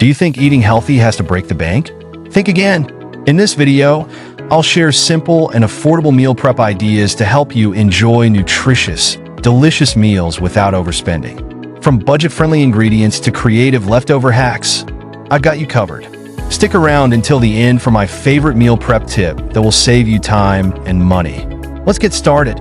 Do you think eating healthy has to break the bank? Think again. In this video, I'll share simple and affordable meal prep ideas to help you enjoy nutritious, delicious meals without overspending. From budget-friendly ingredients to creative leftover hacks, I've got you covered. Stick around until the end for my favorite meal prep tip that will save you time and money. Let's get started.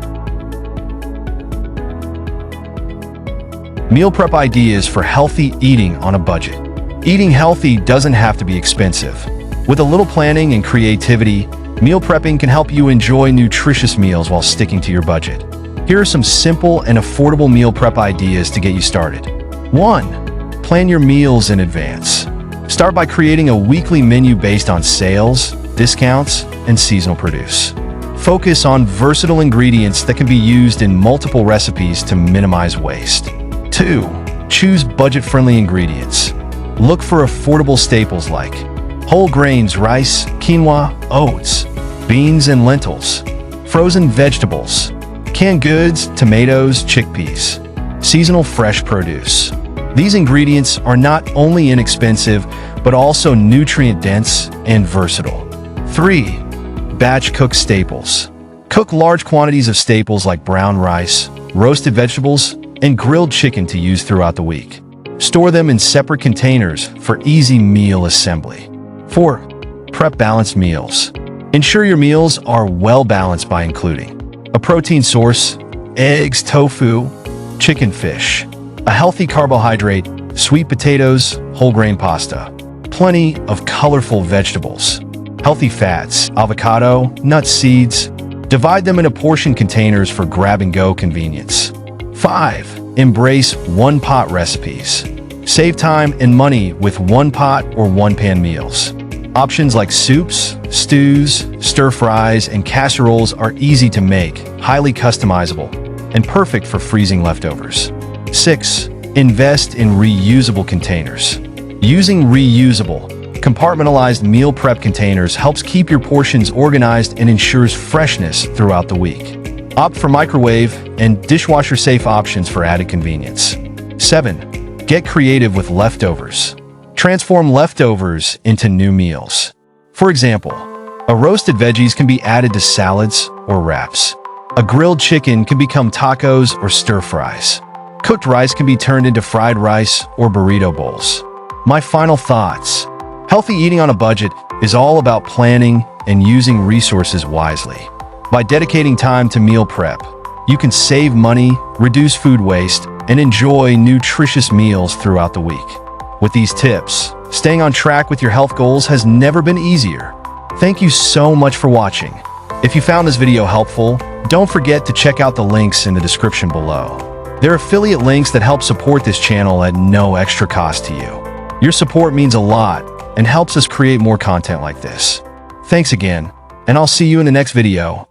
Meal prep ideas for healthy eating on a budget. Eating healthy doesn't have to be expensive. With a little planning and creativity, meal prepping can help you enjoy nutritious meals while sticking to your budget. Here are some simple and affordable meal prep ideas to get you started. 1. Plan your meals in advance. Start by creating a weekly menu based on sales, discounts, and seasonal produce. Focus on versatile ingredients that can be used in multiple recipes to minimize waste. 2. Choose budget-friendly ingredients. Look for affordable staples like whole grains, rice, quinoa, oats, beans and lentils, frozen vegetables, canned goods, tomatoes, chickpeas, seasonal fresh produce. These ingredients are not only inexpensive, but also nutrient-dense and versatile. 3. Batch cook staples. Cook large quantities of staples like brown rice, roasted vegetables, and grilled chicken to use throughout the week. Store them in separate containers for easy meal assembly. 4. Prep balanced meals. Ensure your meals are well balanced by including a protein source, eggs, tofu, chicken, fish, a healthy carbohydrate, sweet potatoes, whole grain pasta, plenty of colorful vegetables, healthy fats, avocado, nuts, seeds. Divide them into portion containers for grab-and-go convenience. 5. Embrace one-pot recipes. Save time and money with one-pot or one-pan meals. Options like soups, stews, stir-fries, and casseroles are easy to make, highly customizable, and perfect for freezing leftovers. 6. Invest in reusable containers. Using reusable, compartmentalized meal prep containers helps keep your portions organized and ensures freshness throughout the week. Opt for microwave and dishwasher-safe options for added convenience. 7. Get creative with leftovers. Transform leftovers into new meals. For example, a roasted veggies can be added to salads or wraps. A grilled chicken can become tacos or stir-fries. Cooked rice can be turned into fried rice or burrito bowls. My final thoughts. Healthy eating on a budget is all about planning and using resources wisely. By dedicating time to meal prep, you can save money, reduce food waste, and enjoy nutritious meals throughout the week. With these tips, staying on track with your health goals has never been easier. Thank you so much for watching. If you found this video helpful, don't forget to check out the links in the description below. They're affiliate links that help support this channel at no extra cost to you. Your support means a lot and helps us create more content like this. Thanks again, and I'll see you in the next video.